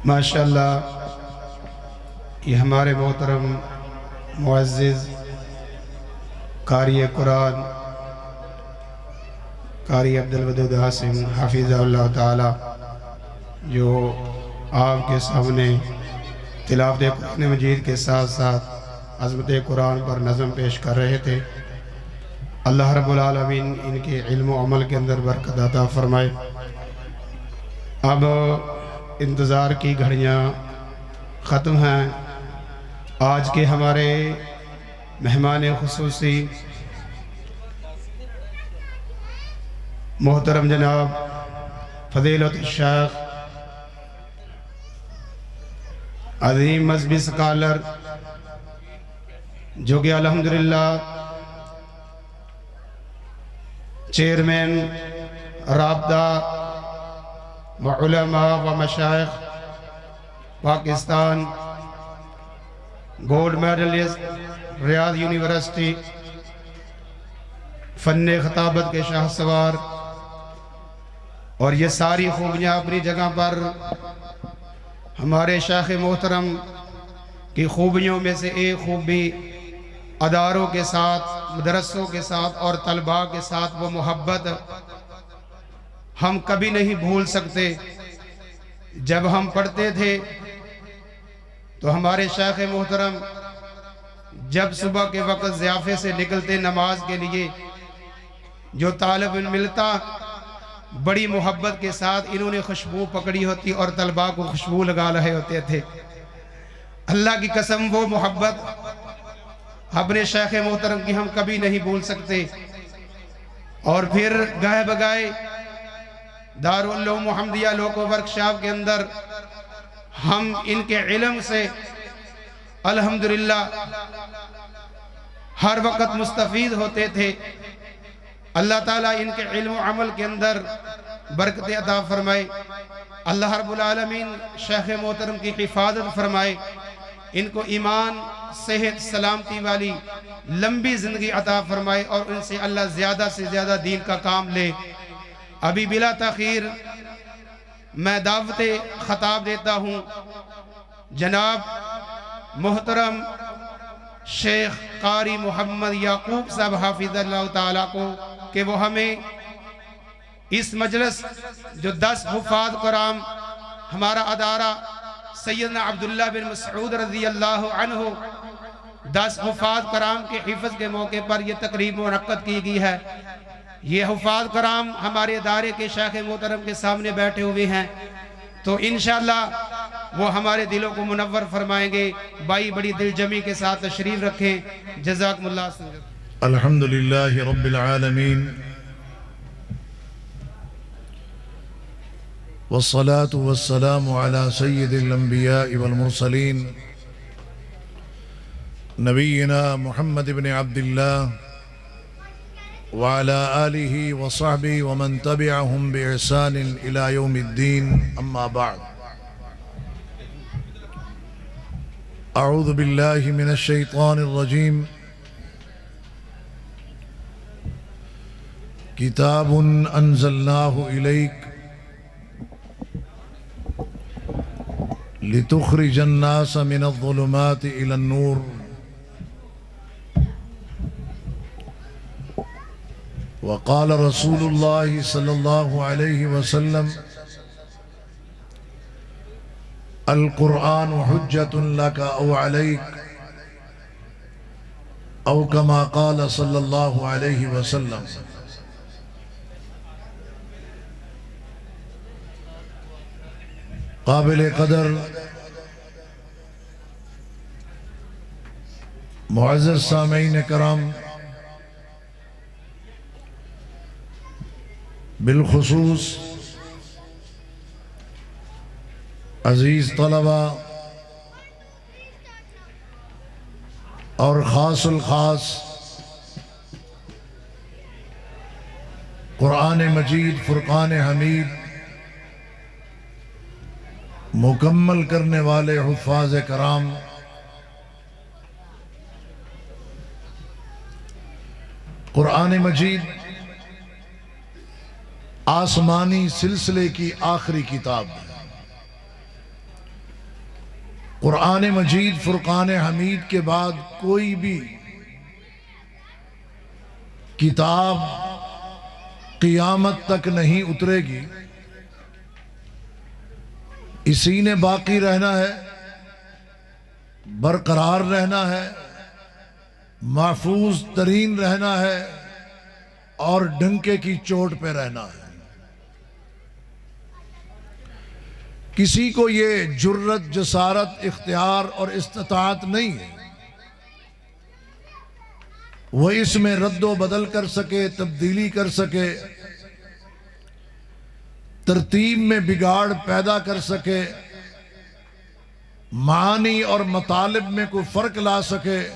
ماشاءاللہ یہ ہمارے محترم معزز قاری قرآن قاری عبدالودود عاصم حفظہ اللہ تعالی جو آپ کے سامنے تلاوت قرآن مجید کے ساتھ ساتھ عظمت قرآن پر نظم پیش کر رہے تھے، اللہ رب العالمین ان کے علم و عمل کے اندر برکت عطا فرمائے۔ اب انتظار کی گھڑیاں ختم ہیں۔ آج کے ہمارے مہمان خصوصی محترم جناب فضیلت الشیخ عظیم مذہبی سکالر جو کہ الحمدللہ چیئرمین رابطہ و علماء و مشائخ پاکستان، گولڈ میڈلسٹ ریاض یونیورسٹی، فن خطابت کے شاہ سوار، اور یہ ساری خوبیاں اپنی جگہ پر ہمارے شیخ محترم کی خوبیوں میں سے ایک خوبی اداروں کے ساتھ، مدرسوں کے ساتھ اور طلباء کے ساتھ وہ محبت ہم کبھی نہیں بھول سکتے۔ جب ہم پڑھتے تھے تو ہمارے شیخ محترم جب صبح کے وقت ضیافے سے نکلتے نماز کے لیے، جو طالب علم ملتا بڑی محبت کے ساتھ انہوں نے خوشبو پکڑی ہوتی اور طلباء کو خوشبو لگا رہے ہوتے تھے۔ اللہ کی قسم وہ محبت اپنے شیخ محترم کی ہم کبھی نہیں بھول سکتے۔ اور پھر گاہے بگائے دارالعلوم محمدیہ لوکو ورکشاپ کے اندر ہم ان کے علم سے الحمدللہ ہر وقت مستفید ہوتے تھے۔ اللہ تعالیٰ ان کے علم و عمل کے اندر برکت عطا فرمائے۔ اللہ رب العالمین شیخ محترم کی حفاظت فرمائے، ان کو ایمان، صحت، سلامتی والی لمبی زندگی عطا فرمائے، اور ان سے اللہ زیادہ سے زیادہ دین کا کام لے۔ ابھی بلا تاخیر میں دعوت خطاب دیتا ہوں جناب محترم شیخ قاری محمد یعقوب صاحب حافظ اللہ تعالیٰ کو، کہ وہ ہمیں اس مجلس جو 10 حفاظ کرام ہمارا ادارہ سیدنا عبداللہ بن مسعود رضی اللہ عنہ 10 حفاظ کرام کے حفظ کے موقع پر یہ تقریب منعقد کی گئی ہے۔ یہ حفاظ کرام ہمارے ادارے کے شیخ محترم کے سامنے بیٹھے ہوئے ہیں، تو انشاءاللہ وہ ہمارے دلوں کو منور فرمائیں گے۔ بھائی بڑی دل جمی کے ساتھ تشریف رکھیں۔ جزاکم اللہ۔ الحمدللہ رب العالمین والصلاة والسلام على سید الانبیاء والمرسلین نبینا محمد بن عبداللہ وعلى آلہ وصحبہ ومن تبعہم بإحسان إلى یوم الدین، اما بعد۔ اعوذ باللہ من الشیطان الرجیم۔ کتاب انزلناہ الیک لتخرج الناس من الظلمات الى النور وقال رسول اللہ صلی اللہ علیہ وسلم القرآن حجت لک او علیک او کما قال صلی اللہ علیہ وسلم۔ قابل قدر معزز سامعین کرام، بالخصوص عزیز طلبہ اور خاص الخاص قرآن مجید فرقان حمید مکمل کرنے والے حفاظ کرام، قرآن مجید آسمانی سلسلے کی آخری کتاب ہے۔ قرآن مجید فرقان حمید کے بعد کوئی بھی کتاب قیامت تک نہیں اترے گی، اسی نے باقی رہنا ہے، برقرار رہنا ہے، محفوظ ترین رہنا ہے اور ڈنکے کی چوٹ پہ رہنا ہے۔ کسی کو یہ جرت، جسارت، اختیار اور استطاعت نہیں ہے وہ اس میں رد و بدل کر سکے، تبدیلی کر سکے، ترتیب میں بگاڑ پیدا کر سکے، معانی اور مطالب میں کوئی فرق لا سکے۔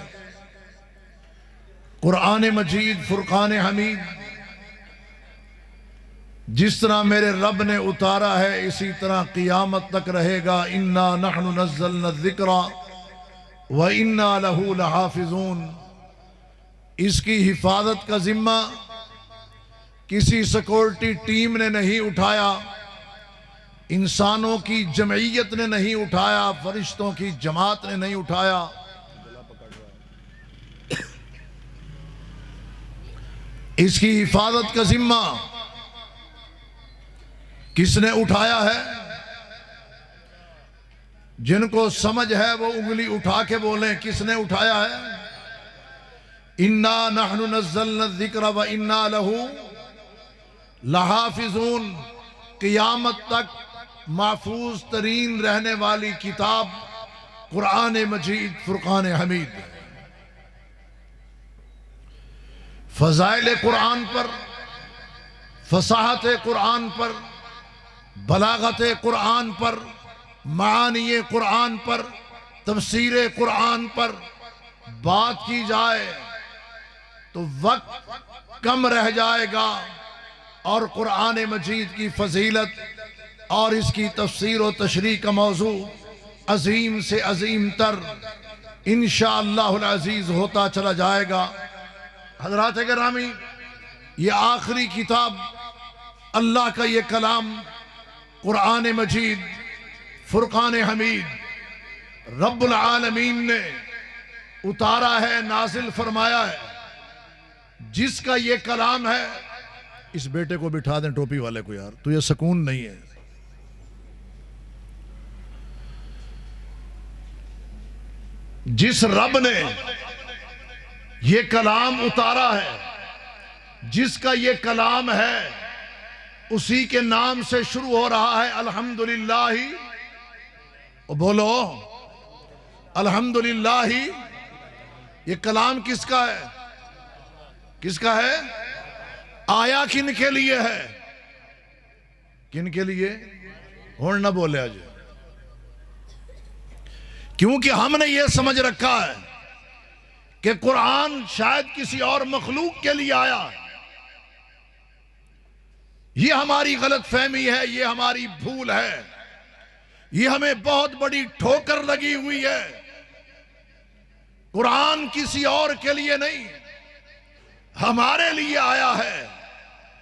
قرآن مجید فرقان حمید جس طرح میرے رب نے اتارا ہے اسی طرح قیامت تک رہے گا۔ اِنَّا نَحْنُ نَزَّلْنَا الذِّكْرَ وَإِنَّا لَهُ لَحَافِظُونَ۔ اس کی حفاظت کا ذمہ کسی سیکورٹی ٹیم نے نہیں اٹھایا، انسانوں کی جمعیت نے نہیں اٹھایا، فرشتوں کی جماعت نے نہیں اٹھایا۔ اس کی حفاظت کا ذمہ کس نے اٹھایا ہے؟ جن کو سمجھ ہے وہ انگلی اٹھا کے بولیں کس نے اٹھایا ہے؟ اِنَّا نَحْنُ نَزَّلْنَا الذِّكْرَ وَإِنَّا لَهُ لَحَافِظُونَ۔ قیامت تک محفوظ ترین رہنے والی کتاب قرآن مجید فرقان حمید۔ فضائل قرآن پر، فصاحت قرآن پر، بلاغت قرآن پر، معانی قرآن پر، تفسیر قرآن پر بات کی جائے تو وقت کم رہ جائے گا، اور قرآن مجید کی فضیلت اور اس کی تفسیر و تشریح کا موضوع عظیم سے عظیم تر انشاءاللہ العزیز ہوتا چلا جائے گا۔ حضرات گرامی، یہ آخری کتاب اللہ کا یہ کلام قرآن مجید فرقان حمید رب العالمین نے اتارا ہے، نازل فرمایا ہے، جس کا یہ کلام ہے۔ اس بیٹے کو بٹھا دیں ٹوپی والے کو، یار تو یہ سکون نہیں ہے۔ جس رب نے یہ کلام اتارا ہے، جس کا یہ کلام ہے، اسی کے نام سے شروع ہو رہا ہے الحمدللہ۔ بولو الحمدللہ۔ یہ کلام کس کا ہے؟ کس کا ہے؟ آیا کن کے لیے ہے؟ کن کے لیے؟ ہون نہ بولے آج، کیونکہ ہم نے یہ سمجھ رکھا ہے کہ قرآن شاید کسی اور مخلوق کے لیے آیا ہے۔ یہ ہماری غلط فہمی ہے، یہ ہماری بھول ہے، یہ ہمیں بہت بڑی ٹھوکر لگی ہوئی ہے۔ قرآن کسی اور کے لیے نہیں، ہمارے لیے آیا ہے۔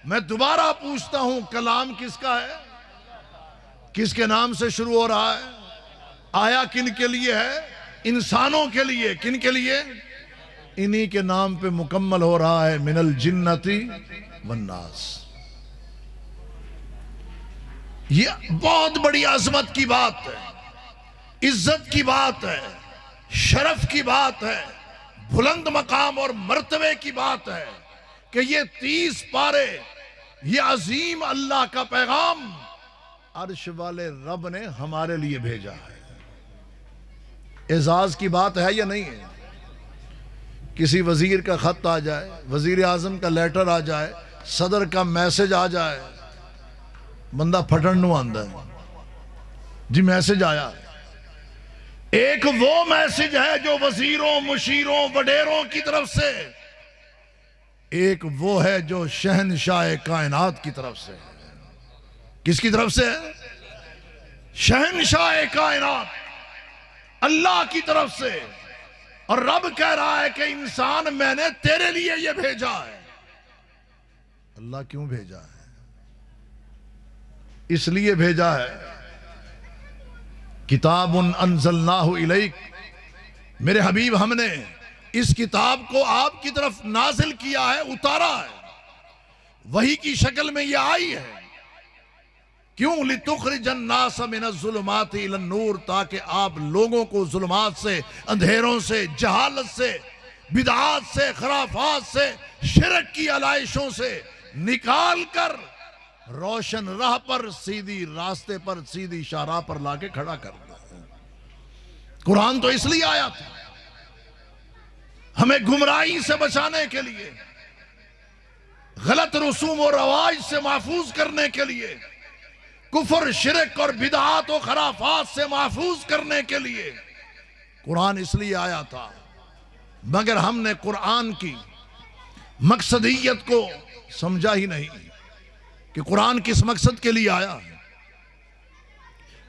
میں دوبارہ پوچھتا ہوں، کلام کس کا ہے؟ کس کے نام سے شروع ہو رہا ہے؟ آیا کن کے لیے ہے؟ انسانوں کے لیے۔ کن کے لیے؟ انہی کے نام پہ مکمل ہو رہا ہے، من الجنت والناس۔ یہ بہت بڑی عظمت کی بات ہے، عزت کی بات ہے، شرف کی بات ہے، بلند مقام اور مرتبے کی بات ہے کہ یہ 30 پارے، یہ عظیم اللہ کا پیغام عرش والے رب نے ہمارے لیے بھیجا ہے۔ اعزاز کی بات ہے یا نہیں ہے؟ کسی وزیر کا خط آ جائے، وزیر اعظم کا لیٹر آ جائے، صدر کا میسج آ جائے، بندہ پھٹن نو آندہ ہے، جی میسج آیا۔ ایک وہ میسج ہے جو وزیروں، مشیروں، وڈیروں کی طرف سے، ایک وہ ہے جو شہنشاہ کائنات کی طرف سے۔ کس کی طرف سے؟ شہنشاہ کائنات اللہ کی طرف سے۔ اور رب کہہ رہا ہے کہ انسان میں نے تیرے لیے یہ بھیجا ہے۔ اللہ کیوں بھیجا ہے؟ اس لیے بھیجا ہے کتاب انزلناہ الیک، میرے حبیب ہم نے اس کتاب کو آپ کی طرف نازل کیا ہے، اتارا ہے، وحی کی شکل میں یہ آئی ہے۔ کیوں؟ لِتُخْرِجَ النَّاسَ مِنَ الظُّلُمَاتِ إِلَى النُّورِ، تاکہ آپ لوگوں کو ظلمات سے، اندھیروں سے، جہالت سے، بدعات سے، خرافات سے، شرک کی علائشوں سے نکال کر روشن راہ پر، سیدھی راستے پر، سیدھی شاہراہ پر لا کے کھڑا کر دیا۔ قرآن تو اس لیے آیا تھا، ہمیں گمراہی سے بچانے کے لیے، غلط رسوم و رواج سے محفوظ کرنے کے لیے، کفر، شرک اور بدعات و خرافات سے محفوظ کرنے کے لیے قرآن اس لیے آیا تھا۔ مگر ہم نے قرآن کی مقصدیت کو سمجھا ہی نہیں کہ قرآن کس مقصد کے لیے آیا ہے۔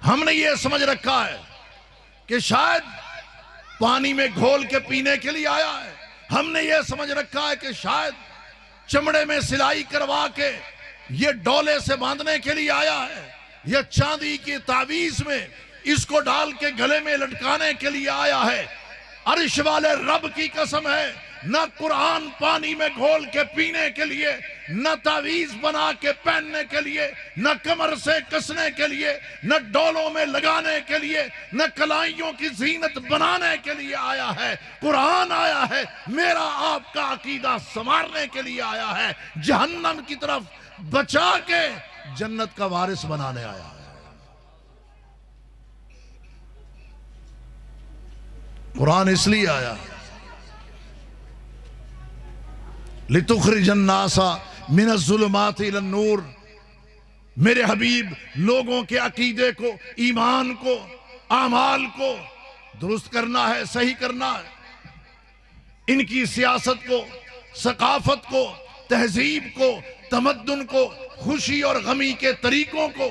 ہم نے یہ سمجھ رکھا ہے کہ شاید پانی میں گھول کے پینے کے لیے آیا ہے، ہم نے یہ سمجھ رکھا ہے کہ شاید چمڑے میں سلائی کروا کے یہ ڈولے سے باندھنے کے لیے آیا ہے، یا چاندی کی تعویذ میں اس کو ڈال کے گلے میں لٹکانے کے لیے آیا ہے۔ عرش والے رب کی قسم ہے، نہ قرآن پانی میں گھول کے پینے کے لیے، نہ تعویذ بنا کے پہننے کے لیے، نہ کمر سے کسنے کے لیے، نہ ڈولوں میں لگانے کے لیے، نہ کلائیوں کی زینت بنانے کے لیے آیا ہے۔ قرآن آیا ہے میرا آپ کا عقیدہ سنوارنے کے لیے آیا ہے، جہنم کی طرف بچا کے جنت کا وارث بنانے آیا ہے۔ قرآن اس لیے آیا لِتُخْرِجَ النَّاسَ مِنَ الظُّلُمَاتِ إِلَى النُّورِ، میرے حبیب لوگوں کے عقیدے کو، ایمان کو، اعمال کو درست کرنا ہے، صحیح کرنا ہے، ان کی سیاست کو، ثقافت کو، تہذیب کو، تمدن کو، خوشی اور غمی کے طریقوں کو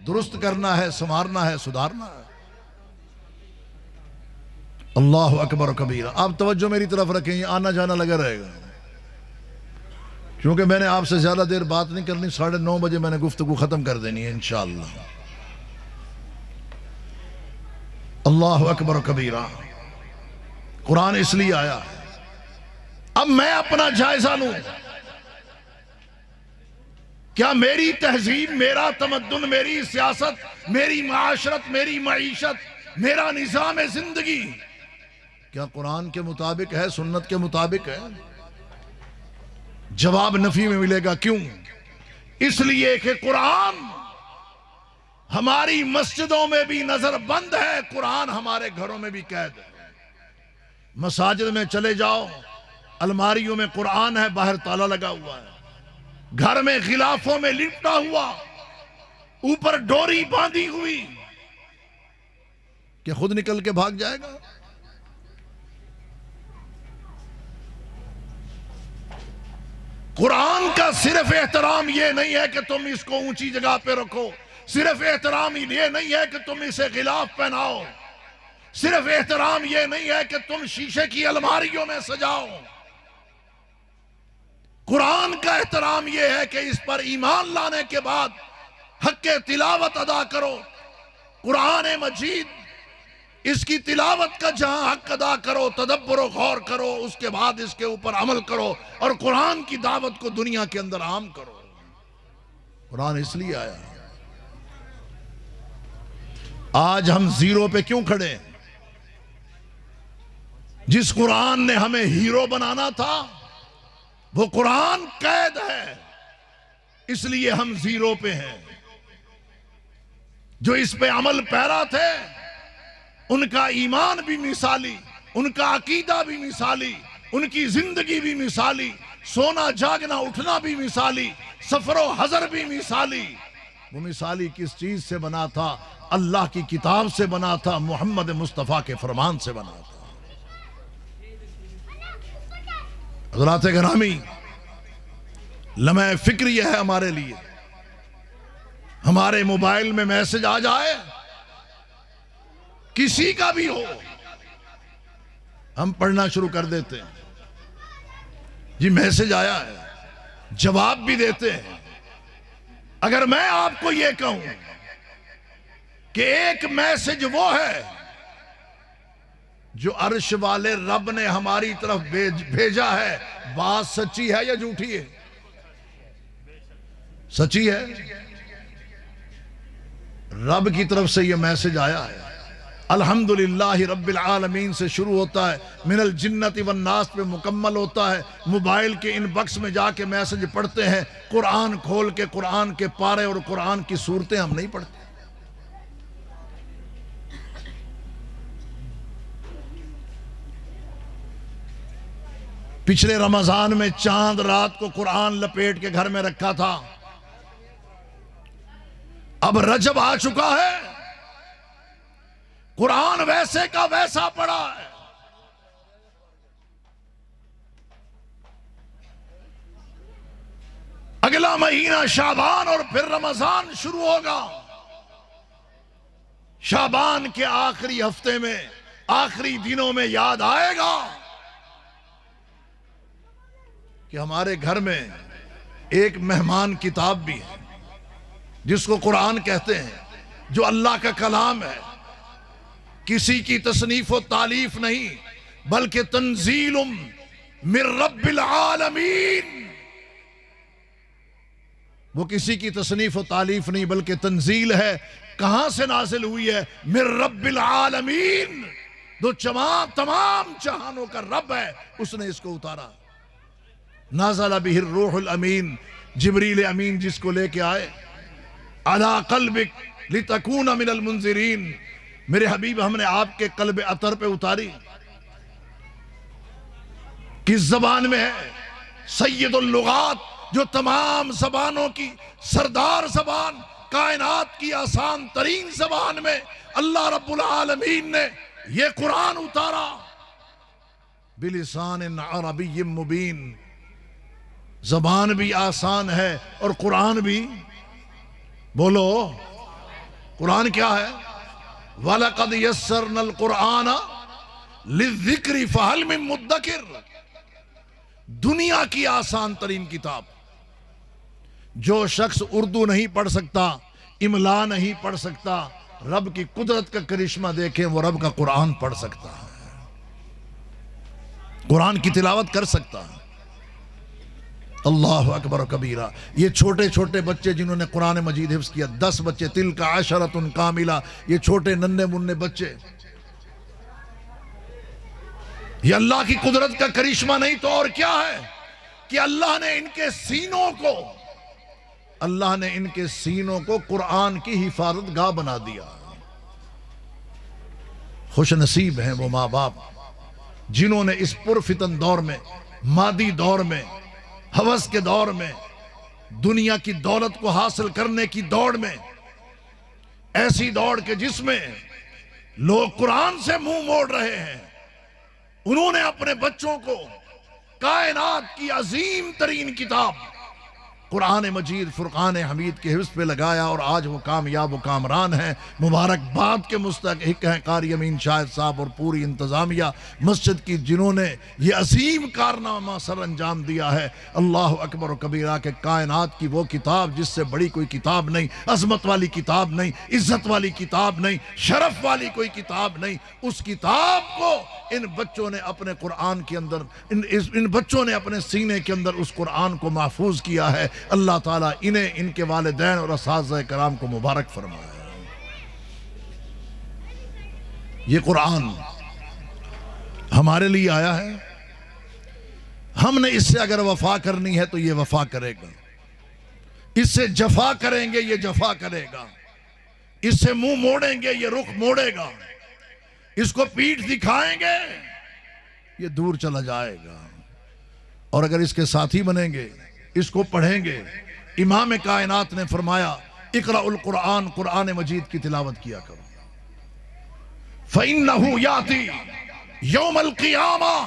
درست کرنا ہے، سنوارنا ہے، سدھارنا ہے۔ اللہ اکبر کبیرہ۔ آپ توجہ میری طرف رکھیں، یہ آنا جانا لگا رہے گا، کیونکہ میں نے آپ سے زیادہ دیر بات نہیں کرنی، 9:30 بجے میں نے گفتگو ختم کر دینی ہے انشاءاللہ۔ اللہ اکبر کبیرہ۔ قرآن اس لیے آیا ہے۔ اب میں اپنا جائزہ لوں، کیا میری تہذیب، میرا تمدن، میری سیاست، میری معاشرت، میری معیشت، میرا نظام زندگی کیا قرآن کے مطابق ہے، سنت کے مطابق ہے؟ جواب نفی میں ملے گا۔ کیوں؟ اس لیے کہ قرآن ہماری مسجدوں میں بھی نظر بند ہے، قرآن ہمارے گھروں میں بھی قید ہے۔ مساجد میں چلے جاؤ، الماریوں میں قرآن ہے، باہر تالا لگا ہوا ہے، گھر میں غلافوں میں لپٹا ہوا، اوپر ڈوری باندھی ہوئی، کہ خود نکل کے بھاگ جائے گا؟ قرآن کا صرف احترام یہ نہیں ہے کہ تم اس کو اونچی جگہ پہ رکھو، صرف احترام یہ نہیں ہے کہ تم اسے غلاف پہناؤ، صرف احترام یہ نہیں ہے کہ تم شیشے کی الماریوں میں سجاؤ۔ قرآن کا احترام یہ ہے کہ اس پر ایمان لانے کے بعد حق تلاوت ادا کرو۔ قرآن مجید، اس کی تلاوت کا جہاں حق ادا کرو، تدبر و غور کرو، اس کے بعد اس کے اوپر عمل کرو، اور قرآن کی دعوت کو دنیا کے اندر عام کرو۔ قرآن اس لیے آیا۔ آج ہم زیرو پہ کیوں کھڑے ہیں؟ جس قرآن نے ہمیں ہیرو بنانا تھا، وہ قرآن قید ہے، اس لیے ہم زیرو پہ ہیں۔ جو اس پہ عمل پیرا تھے، ان کا ایمان بھی مثالی، ان کا عقیدہ بھی مثالی، ان کی زندگی بھی مثالی، سونا جاگنا اٹھنا بھی مثالی، سفر و حضر بھی مثالی۔ وہ مثالی کس چیز سے بنا تھا؟ اللہ کی کتاب سے بنا تھا، محمد مصطفیٰ کے فرمان سے بنا تھا۔ حضرات گرامی، لمحہ فکر یہ ہے ہمارے لیے، ہمارے موبائل میں میسج آ جائے، کسی کا بھی ہو، ہم پڑھنا شروع کر دیتے ہیں، جی میسج آیا ہے، جواب بھی دیتے ہیں۔ اگر میں آپ کو یہ کہوں کہ ایک میسج وہ ہے جو عرش والے رب نے ہماری طرف بھیجا ہے. بات سچی ہے یا جھوٹی ہے؟ سچی ہے. رب کی طرف سے یہ میسج آیا ہے. الحمدللہ رب العالمین سے شروع ہوتا ہے، من الجنت والناس پہ مکمل ہوتا ہے. موبائل کے ان بکس میں جا کے میسج پڑھتے ہیں، قرآن کھول کے قرآن کے پارے اور قرآن کی صورتیں ہم نہیں پڑھتے. پچھلے رمضان میں چاند رات کو قرآن لپیٹ کے گھر میں رکھا تھا. اب رجب آ چکا ہے، قرآن ویسے کا ویسا پڑا ہے. اگلا مہینہ شعبان اور پھر رمضان شروع ہوگا. شعبان کے آخری ہفتے میں، آخری دنوں میں یاد آئے گا کہ ہمارے گھر میں ایک مہمان کتاب بھی ہے جس کو قرآن کہتے ہیں، جو اللہ کا کلام ہے، کسی کی تصنیف و تالیف نہیں بلکہ تنزیل من رب العالمین. وہ کسی کی تصنیف و تالیف نہیں بلکہ تنزیل ہے. کہاں سے نازل ہوئی ہے؟ من رب العالمین. جو تمام جہانوں کا رب ہے، اس نے اس کو اتارا. نازل بہ الروح الامین، جبریل امین جس کو لے کے آئے. علی قلبک لتکون من المنذرین. میرے حبیب، ہم نے آپ کے قلب اطہر پہ اتاری. کس زبان میں ہے؟ سید اللغات، جو تمام زبانوں کی سردار زبان، کائنات کی آسان ترین زبان میں اللہ رب العالمین نے یہ قرآن اتارا. بلسان عربی مبین. زبان بھی آسان ہے اور قرآن بھی. بولو، قرآن کیا ہے؟ وَلَقَدْ يَسَّرْنَا الْقُرْآنَ لِلذِّكْرِ فَهَلْ مِن مُدَّكِرٍ. دنیا کی آسان ترین کتاب. جو شخص اردو نہیں پڑھ سکتا، املا نہیں پڑھ سکتا، رب کی قدرت کا کرشمہ دیکھیں، وہ رب کا قرآن پڑھ سکتا ہے، قرآن کی تلاوت کر سکتا ہے. اللہ اکبر کبیرہ. یہ چھوٹے چھوٹے بچے جنہوں نے قرآن مجید حفظ کیا، 10 بچے، تلک عشرۃ کاملہ. یہ چھوٹے ننھے منھے بچے، یہ اللہ کی قدرت کا کرشمہ نہیں تو اور کیا ہے کہ اللہ نے ان کے سینوں کو قرآن کی حفاظت گاہ بنا دیا. خوش نصیب ہیں وہ ماں باپ جنہوں نے اس پرفتن دور میں، مادی دور میں، ہوس کے دور میں، دنیا کی دولت کو حاصل کرنے کی دوڑ میں، ایسی دوڑ کے جس میں لوگ قرآن سے منہ موڑ رہے ہیں، انہوں نے اپنے بچوں کو کائنات کی عظیم ترین کتاب قرآن مجید فرقان حمید کے حفظ پہ لگایا، اور آج وہ کامیاب و کامران ہیں. مبارکباد کے مستحق ہیں قاری امین شاہد صاحب اور پوری انتظامیہ مسجد کی، جنہوں نے یہ عظیم کارنامہ سر انجام دیا ہے. اللہ اکبر و کبیرہ. کہ کائنات کی وہ کتاب جس سے بڑی کوئی کتاب نہیں، عظمت والی کتاب نہیں، عزت والی کتاب نہیں، شرف والی کوئی کتاب نہیں. اس کتاب کو ان بچوں نے اپنے قرآن کے اندر، ان بچوں نے اپنے سینے کے اندر اس قرآن کو محفوظ کیا ہے. اللہ تعالیٰ انہیں، ان کے والدین اور اساتذہ کرام کو مبارک فرمائے. یہ قرآن ہمارے لیے آیا ہے. ہم نے اس سے اگر وفا کرنی ہے تو یہ وفا کرے گا. اس سے جفا کریں گے یہ جفا کرے گا. اس سے منہ موڑیں گے یہ رخ موڑے گا. اس کو پیٹھ دکھائیں گے یہ دور چلا جائے گا. اور اگر اس کے ساتھی بنیں گے، اس کو پڑھیں گے. امام کائنات نے فرمایا، اقرأ القرآن، قرآن مجید کی تلاوت کیا کرو. فَإِنَّهُ يَأْتِي يَوْمَ الْقِيَامَةِ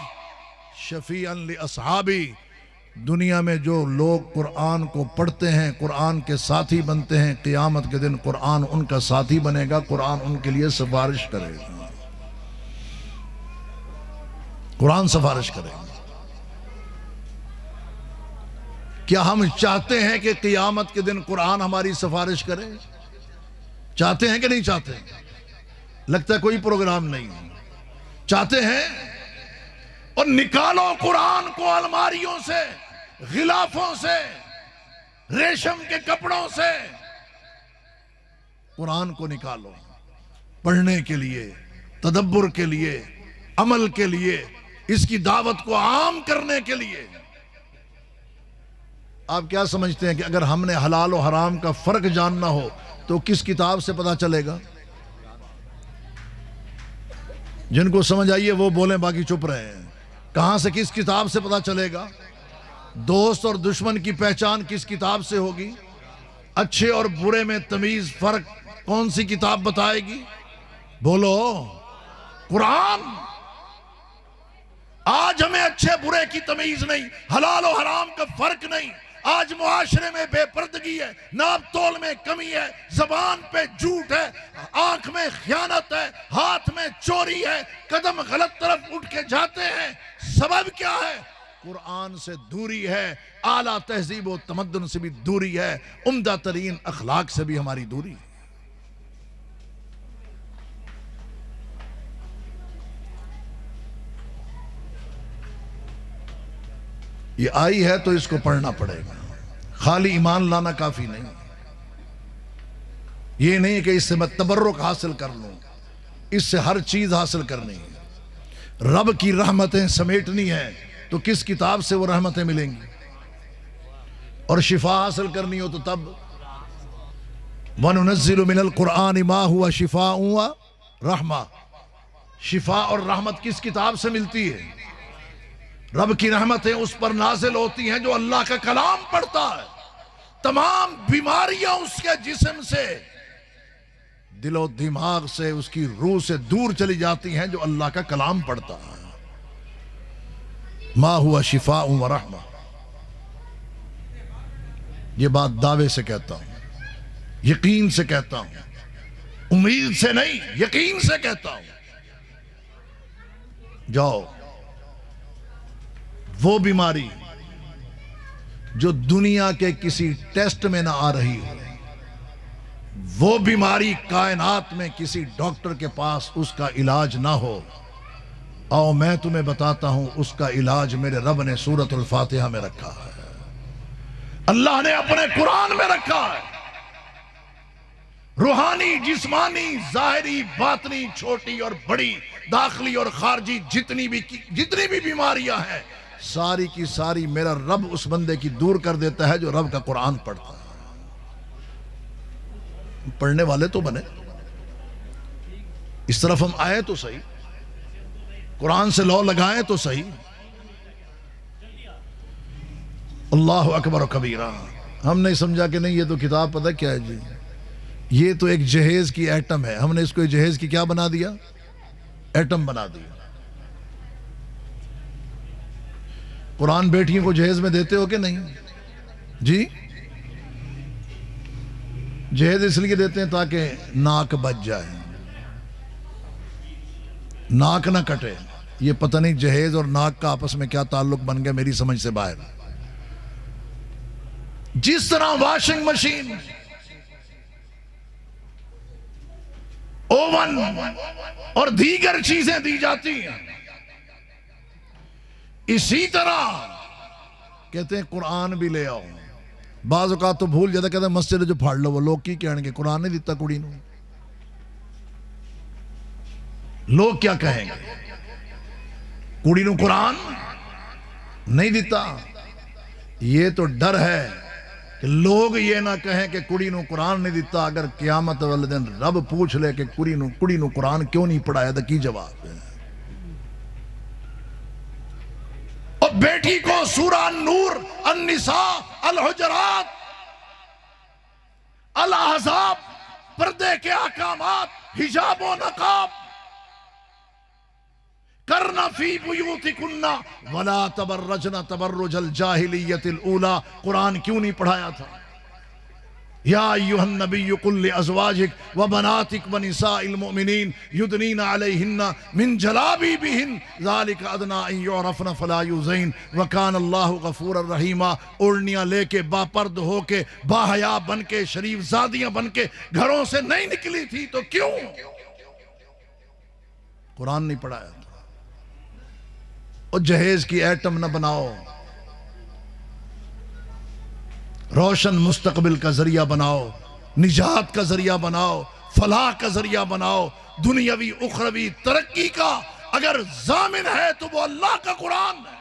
شَفِيعًا لِأَصْحَابِهِ. دنیا میں جو لوگ قرآن کو پڑھتے ہیں، قرآن کے ساتھی بنتے ہیں، قیامت کے دن قرآن ان کا ساتھی بنے گا، قرآن ان کے لیے سفارش کرے گا. قرآن سفارش کرے گا. کیا ہم چاہتے ہیں کہ قیامت کے دن قرآن ہماری سفارش کرے؟ چاہتے ہیں کہ نہیں چاہتے؟ لگتا ہے کوئی پروگرام نہیں چاہتے ہیں۔ اور نکالو قرآن کو الماریوں سے، غلافوں سے، ریشم کے کپڑوں سے، قرآن کو نکالو پڑھنے کے لیے، تدبر کے لیے، عمل کے لیے، اس کی دعوت کو عام کرنے کے لیے۔ آپ کیا سمجھتے ہیں کہ اگر ہم نے حلال و حرام کا فرق جاننا ہو تو کس کتاب سے پتہ چلے گا؟ جن کو سمجھ آئیے وہ بولیں، باقی چپ رہے ہیں۔ کہاں سے، کس کتاب سے پتہ چلے گا؟ دوست اور دشمن کی پہچان کس کتاب سے ہوگی؟ اچھے اور برے میں تمیز، فرق کون سی کتاب بتائے گی؟ بولو، قرآن۔ آج ہمیں اچھے برے کی تمیز نہیں، حلال و حرام کا فرق نہیں۔ آج معاشرے میں بے پردگی ہے، ناپ تول میں کمی ہے، زبان پہ جھوٹ ہے، آنکھ میں خیانت ہے، ہاتھ میں چوری ہے، قدم غلط طرف اٹھ کے جاتے ہیں۔ سبب کیا ہے؟ قرآن سے دوری ہے، اعلیٰ تہذیب و تمدن سے بھی دوری ہے، عمدہ ترین اخلاق سے بھی ہماری دوری ہے۔ یہ آئی ہے تو اس کو پڑھنا پڑے گا، خالی ایمان لانا کافی نہیں۔ یہ نہیں کہ اس سے میں تبرک حاصل کر لوں، اس سے ہر چیز حاصل کرنی ہے۔ رب کی رحمتیں سمیٹنی ہے تو کس کتاب سے وہ رحمتیں ملیں گی؟ اور شفا حاصل کرنی ہو تو تب وَنُنَزِّلُ مِنَ الْقُرْآنِ مَا هُوَ شِفَاءٌ وَرَحْمَةٌ۔ شفا اور رحمت کس کتاب سے ملتی ہے؟ رب کی رحمتیں اس پر نازل ہوتی ہیں جو اللہ کا کلام پڑھتا ہے۔ تمام بیماریاں اس کے جسم سے، دل و دماغ سے، اس کی روح سے دور چلی جاتی ہیں جو اللہ کا کلام پڑھتا ہے۔ ما ہوا شفاء و رحمہ۔ یہ بات دعوے سے کہتا ہوں، یقین سے کہتا ہوں، امید سے نہیں، یقین سے کہتا ہوں۔ جاؤ، وہ بیماری جو دنیا کے کسی ٹیسٹ میں نہ آ رہی ہو، وہ بیماری کائنات میں کسی ڈاکٹر کے پاس اس کا علاج نہ ہو، آؤ میں تمہیں بتاتا ہوں اس کا علاج میرے رب نے سورۃ الفاتحہ میں رکھا ہے، اللہ نے اپنے قرآن میں رکھا ہے۔ روحانی، جسمانی، ظاہری، باطنی، چھوٹی اور بڑی، داخلی اور خارجی، جتنی بھی بیماریاں ہیں، ساری کی ساری میرا رب اس بندے کی دور کر دیتا ہے جو رب کا قرآن پڑھتا ہے۔ پڑھنے والے تو بنے، اس طرف ہم آئے تو صحیح، قرآن سے لو لگائیں تو صحیح۔ اللہ اکبر و کبیرہ۔ ہم نے سمجھا کہ نہیں یہ تو کتاب پتہ کیا ہے جی، یہ تو ایک جہیز کی ایٹم ہے، ہم نے اس کو جہیز کی کیا بنا دیا؟ ایٹم بنا دیا۔ قرآن بیٹیوں کو جہیز میں دیتے ہو کہ نہیں جی؟ جہیز اس لیے دیتے ہیں تاکہ ناک بچ جائے، ناک نہ کٹے۔ یہ پتہ نہیں جہیز اور ناک کا آپس میں کیا تعلق بن گیا، میری سمجھ سے باہر۔ جس طرح واشنگ مشین، اوون اور دیگر چیزیں دی جاتی ہیں، اسی طرح کہتے ہیں قرآن بھی لے آؤ۔ بعض اوقات تو بھول جاتا، کہتے ہیں مسجد جو پھاڑ لو، وہ لوگ کی کہیں گے قرآن نہیں دیتا کڑی نو، لوگ کیا کہیں گے؟ کڑی نو قرآن نہیں دیتا۔ یہ تو ڈر ہے کہ لوگ یہ نہ کہیں کہ کڑی نو قرآن نہیں دیتا، اگر قیامت والے دن رب پوچھ لے کہ کڑی نو قرآن کیوں نہیں پڑھایا تو کی جواب ہے؟ اور بیٹی کو سورہ نور، النساء، الحجرات، الاحزاب، پردے کے احکامات، حجاب و نقاب، کرنا فی بیوتکن ولا تبرجن تبرج الجاہلیت الاولی، قرآن کیوں نہیں پڑھایا تھا؟ یا ایہا النبی قل لازواجک وبناتک ونساء المؤمنین یدنین علیہن من جلابیبہن ذالک ادنی ان یعرفن فلا یؤذین وکان اللہ غفورا رحیما۔ اوڑھنیاں لے کے باپرد ہو کے باحیا بن کے شریف زادیاں بن کے گھروں سے نہیں نکلی تھی تو کیوں؟ قرآن نہیں پڑھایا تھا۔ اور جہیز کی ایٹم نہ بناؤ، روشن مستقبل کا ذریعہ بناؤ، نجات کا ذریعہ بناؤ، فلاح کا ذریعہ بناؤ، دنیاوی اخروی ترقی کا اگر ضامن ہے تو وہ اللہ کا قرآن ہے۔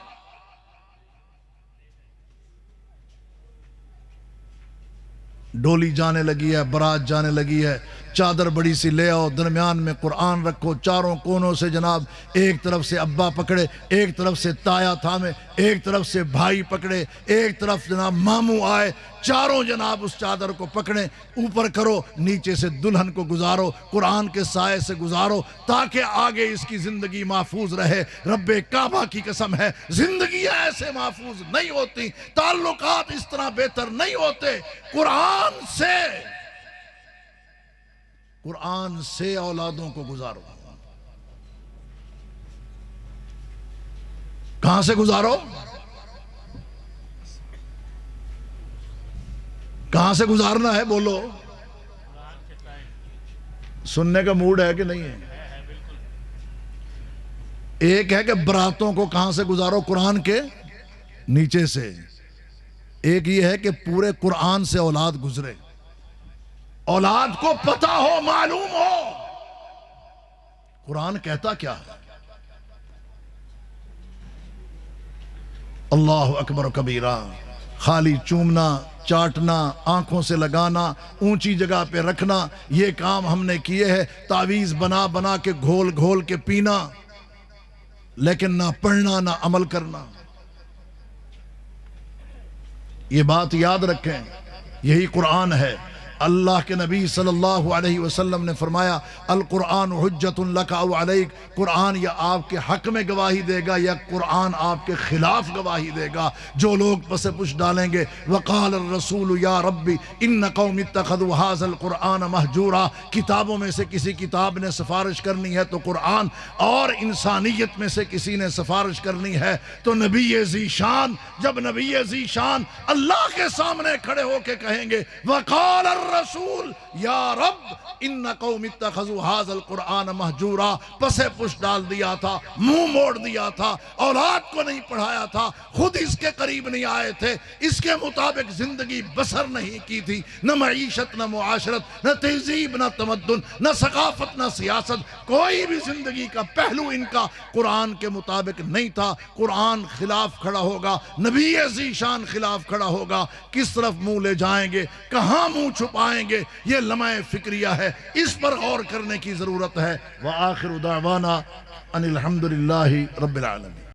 ڈولی جانے لگی ہے، برات جانے لگی ہے، چادر بڑی سی لے آؤ، درمیان میں قرآن رکھو، چاروں کونوں سے جناب ایک طرف سے ابا پکڑے، ایک طرف سے تایا تھامے، ایک طرف سے بھائی پکڑے، ایک طرف جناب ماموں آئے، چاروں جناب اس چادر کو پکڑیں، اوپر کرو، نیچے سے دلہن کو گزارو، قرآن کے سائے سے گزارو تاکہ آگے اس کی زندگی محفوظ رہے۔ رب کعبہ کی قسم ہے، زندگی ایسے محفوظ نہیں ہوتی، تعلقات اس طرح بہتر نہیں ہوتے۔ قرآن سے اولادوں کو گزارو۔ کہاں سے گزارو؟ کہاں سے گزارنا ہے بولو؟ سننے کا موڈ ہے کہ نہیں ہے؟ ایک ہے کہ براتوں کو کہاں سے گزارو؟ قرآن کے نیچے سے۔ ایک یہ ہے کہ پورے قرآن سے اولاد گزرے، اولاد کو پتہ ہو، معلوم ہو قرآن کہتا کیا ہے۔ اللہ اکبر کبیرہ۔ خالی چومنا، چاٹنا، آنکھوں سے لگانا، اونچی جگہ پہ رکھنا، یہ کام ہم نے کیے ہیں۔ تعویذ بنا بنا کے گھول گھول کے پینا، لیکن نہ پڑھنا نہ عمل کرنا۔ یہ بات یاد رکھیں، یہی قرآن ہے۔ اللہ کے نبی صلی اللہ علیہ وسلم نے فرمایا القرآن حجت لک او علیک، قرآن یا آپ کے حق میں گواہی دے گا یا قرآن آپ کے خلاف گواہی دے گا۔ جو لوگ پس پش ڈالیں گے وقال الرسول یا ربی ان قوم اتخذوا ھذا القرآن مہجورا، کتابوں میں سے کسی کتاب نے سفارش کرنی ہے تو قرآن، اور انسانیت میں سے کسی نے سفارش کرنی ہے تو نبی ذیشان۔ جب نبی ذیشان اللہ کے سامنے کھڑے ہو کے کہیں گے وقال الرسول یا رب ان قوم اتخذوا ھذا القرآن مہجورا، پسے پش ڈال دیا تھا، منہ موڑ دیا تھا، اولاد کو نہیں پڑھایا تھا، خود اس کے قریب نہیں آئے تھے، اس کے مطابق زندگی بسر نہیں کی تھی، نہ معیشت نہ معاشرت نہ تہذیب نہ تمدن نہ ثقافت نہ سیاست، کوئی بھی زندگی کا پہلو ان کا قرآن کے مطابق نہیں تھا۔ قرآن خلاف کھڑا ہوگا، نبی ذیشان خلاف کھڑا ہوگا، کس طرف منہ لے جائیں گے، کہاں منہ چھپائیں گے، یہ لمحہ فکریہ ہے، اس پر غور کرنے کی ضرورت ہے۔ وآخر دعوانا ان الحمدللہ رب العالمین۔